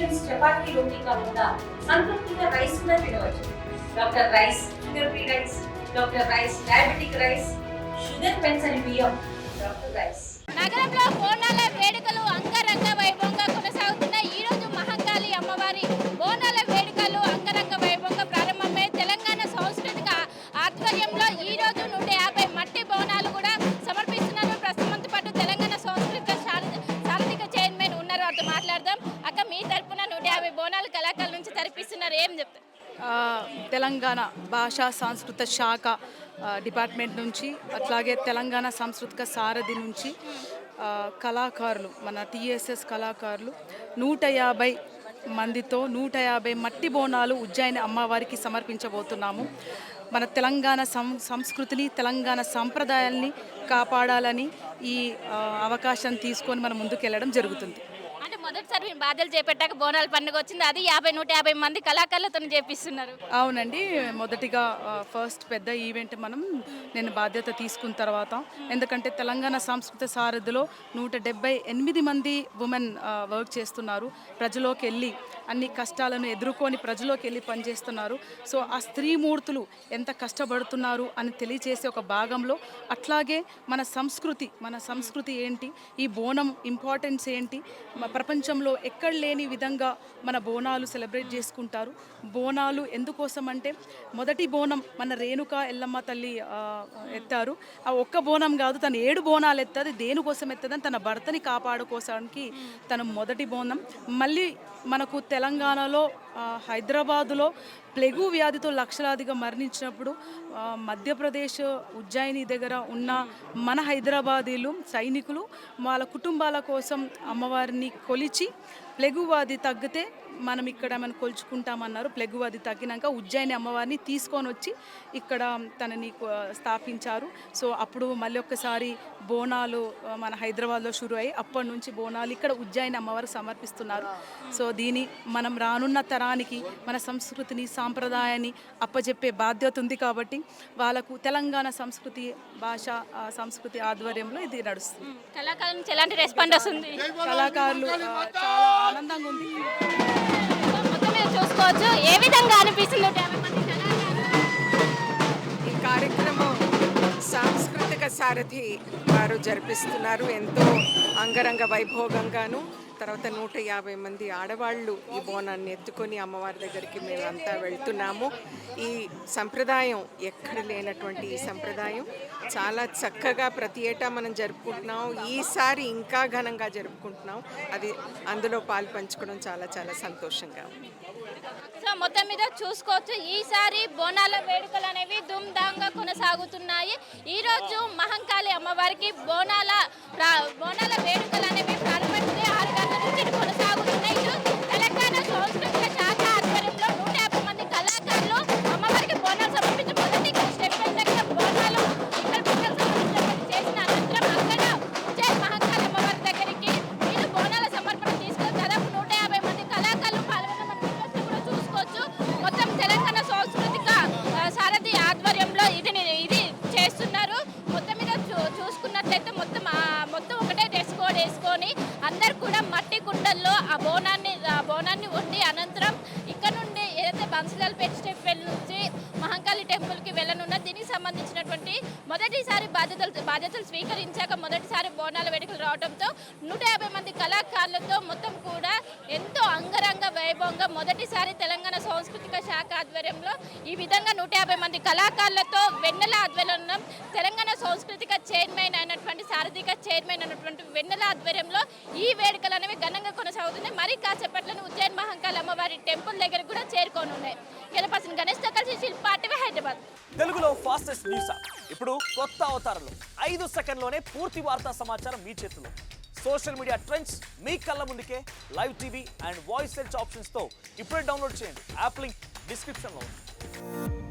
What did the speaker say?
Means chapati రోటీ కాకుండా సంతృప్తిగా rice కూడా తినవచ్చు. Doctor rice, sugar free rice, doctor rice, diabetic rice, sugar పెన్సని బియ్యం, డాక్టర్ రైస్. నగరంలో బోనాల వేడుకలు అంగరంగ వైభవంగా కొనసాగుతున్నాయి. ఈ రోజు మహంకాళి అమ్మవారి బోనాల వేడుకలు అంగరంగ వైభవంగా ప్రారంభమై తెలంగాణ సాంస్కృతిక ఆధ్వర్యంలో ఈ రోజు 150 మట్టి బోనాలు కూడా సమర్పిస్తున్నారు. ప్రస్తుతంతో పాటు తెలంగాణ సాంస్కృతిక సారథిక చైర్మన్ ఉన్నారు, వారితో మాట్లాడదాం. అక్క, మీ తరపున 150 బోనాలు కళాకారుల నుంచి తరపిస్తున్నారు, ఏం చెప్తారు? తెలంగాణ భాషా సాంస్కృతిక శాఖ డిపార్ట్మెంట్ నుంచి, అట్లాగే తెలంగాణ సాంస్కృతిక సారథి నుంచి కళాకారులు, మన టీఎస్ఎస్ కళాకారులు 150 మందితో 150 మట్టి బోనాలు ఉజ్జయిని అమ్మవారికి సమర్పించబోతున్నాము. మన తెలంగాణ సంస్కృతిని, తెలంగాణ సంప్రదాయాల్ని కాపాడాలని ఈ అవకాశం తీసుకొని మనం ముందుకెళ్ళడం జరుగుతుంది. అంటే మొదటిసారి మీరు బాధ్యతలు చేపట్టాక బోనాల పండుగ వచ్చింది, అది 150 మంది కళాకారులతో చేపిస్తున్నారు. అవునండి, మొదటిగా ఫస్ట్ పెద్ద ఈవెంట్ నేను బాధ్యత తీసుకున్న తర్వాత, ఎందుకంటే తెలంగాణ సాంస్కృతిక సారథిలో 178 మంది ఉమెన్ వర్క్ చేస్తున్నారు. ప్రజలోకి వెళ్ళి అన్ని కష్టాలను ఎదుర్కొని ప్రజలోకి వెళ్ళి పనిచేస్తున్నారు. సో ఆ స్త్రీమూర్తులు ఎంత కష్టపడుతున్నారు అని తెలియచేసే ఒక భాగంలో, అట్లాగే మన సంస్కృతి ఏంటి, ఈ బోనం ఇంపార్టెన్స్ ఏంటి, ప్రపంచంలో ఎక్కడ లేని విధంగా మన బోనాలు సెలబ్రేట్ చేసుకుంటారు. బోనాలు ఎందుకోసం అంటే, మొదటి బోనం మన రేణుకా ఎల్లమ్మ తల్లి ఎత్తారు. ఆ ఒక్క బోనం కాదు, తను 7 బోనాలు ఎత్తది. దేనికోసం ఎత్తదని, తన భర్తని కాపాడుకోసానికి తన మొదటి బోనం. మళ్ళీ మనకు తెలంగాణలో హైదరాబాదులో ప్లెగు వ్యాధితో లక్షలాదిగా మరణించినప్పుడు మధ్యప్రదేశ్ ఉజ్జయిని దగ్గర ఉన్న మన హైదరాబాదీలు సైనికులు వాళ్ళ కుటుంబాల కోసం అమ్మవారిని కొలిచి ప్లెగు వ్యాధి తగ్గితే మనం కొలుచుకుంటామన్నారు. ప్లెగు వ్యాధి తగ్గినాక ఉజ్జయిని అమ్మవారిని తీసుకొని వచ్చి ఇక్కడ తనని స్థాపించారు. సో అప్పుడు మళ్ళీ ఒక్కసారి బోనాలు మన హైదరాబాద్లో షురు అయ్యి, అప్పటి నుంచి బోనాలు ఇక్కడ ఉజ్జయిని అమ్మవారికి సమర్పిస్తున్నారు. సో దీని మనం రానున్న తరానికి మన సంస్కృతిని, సాంప్రదాయాన్ని అప్పచెప్పే బాధ్యత ఉంది. కాబట్టి వాళ్ళకు తెలంగాణ సంస్కృతి, భాష, సంస్కృతి ఆధ్వర్యంలో ఇది నడుస్తుంది. కళాకారుల నుంచి ఎలాంటి రెస్పాన్స్ వస్తుంది? కళాకారులు చాలా ఆనందంగా ఉంది. మొత్తం మీద చూసుకోవచ్చు, ఏ విధంగా అనిపిస్తుంది? ఈ కార్యక్రమం సాంస్కృతిక సారథి వారు జరిపిస్తున్నారు, ఎంతో అంగరంగ వైభోగంగాను. తర్వాత 150 మంది ఆడవాళ్ళు ఈ బోనాన్ని ఎత్తుకొని అమ్మవారి దగ్గరికి మేమంతా వెళ్తున్నాము. ఈ సంప్రదాయం ఎక్కడ లేనటువంటి ఈ సంప్రదాయం చాలా చక్కగా ప్రతి ఏటా మనం జరుపుకుంటున్నాం. ఈసారి ఇంకా ఘనంగా జరుపుకుంటున్నాం. అది అందులో పాలు పంచుకోవడం చాలా చాలా సంతోషంగా ఉంది. సో మొత్తం మీద చూసుకోవచ్చు, ఈసారి బోనాల వేడుకలు అనేవి ధూమ్ధాంగా కొనసాగుతున్నాయి. ఈరోజు మహంకాళి అమ్మవారికి బోనాల వేడుకలు అనేవి ప్రారంభించి 6 గంటల నుంచి కొనసాగుతున్నాయి. తెలంగాణ సాంస్కృతిక శాఖ ఆధ్వర్యంలో 150 మంది కళాకారులు అమ్మవారికి బోనాలు సమర్పించి మొదటి స్టెప్ దగ్గర బోనాలు ఇక్కడ చేసిన అనంతరం అక్కడ ఉజ్జయిని మహంకాళి అమ్మవారి దగ్గరికి వీళ్ళు బోనాల సమర్పణ తీసుకుని దాదాపు 150 మంది కళాకారులు పాల్గొనడం కూడా చూసుకోవచ్చు. మొత్తం తెలంగాణ సాంస్కృతిక సారథి ఆధ్వర్యంలో ఇది చేస్తున్నారు. మొత్తం మీద చూసుకున్నట్లయితే మొత్తం ఒకటే డ్రెస్ కోడ్ వేసుకొని అందరు కూడా మట్టి కుండల్లో ఆ బోనాన్ని వండి అనంతరం ఇక్కడ నుండి ఏదైతే బన్సిలాల్పేట స్టెప్ నుంచి మహంకాళి టెంపుల్కి వెళ్ళనున్న దీనికి సంబంధించినటువంటి మొదటిసారి బాధ్యతలు స్వీకరించాక మొదటిసారి బోనాల వేడుకలు రావడంతో 150 మంది కళాకారులతో మొత్తం కూడా ఎంతో అంగరంగ వైభవంగా మొదటిసారి తెలంగాణ సాంస్కృతిక శాఖ ఆధ్వర్యంలో ఈ విధంగా 150 మంది కళాకారులతో వెన్నెల ఆధ్వర్యంలో తెలంగాణ సాంస్కృతిక చైర్మన్ అయినటువంటి సారథిక చైర్మన్ అయినటువంటి వెన్నెల ఆధ్వర్యంలో ఈ వేడుకలు అనేవి ఘనంగా కొనసాగుతున్నాయి. మరి కాసేపట్లను ఉజ్జయిని మహంకాళి అమ్మవారి టెంపుల్ దగ్గర కూడా చేరుకొని ఉన్నాయి. గెలపర్సన్ గణేష్తో కలిసి శిల్పా టీవీ హైదరాబాద్. తెలుగులో ఫాస్టెస్ట్ న్యూస్ ఇప్పుడు కొత్త అవతారంలో 5 సెకండ్లోనే పూర్తి వార్తా సమాచారం మీ చేతిలో. సోషల్ మీడియా ట్రెండ్స్ మీ కళ్ళ ముందుకే live TV and voice search ఆప్షన్స్తో ఇప్పుడే డౌన్లోడ్ చేయండి. యాప్ లింక్ డిస్క్రిప్షన్లో ఉంది.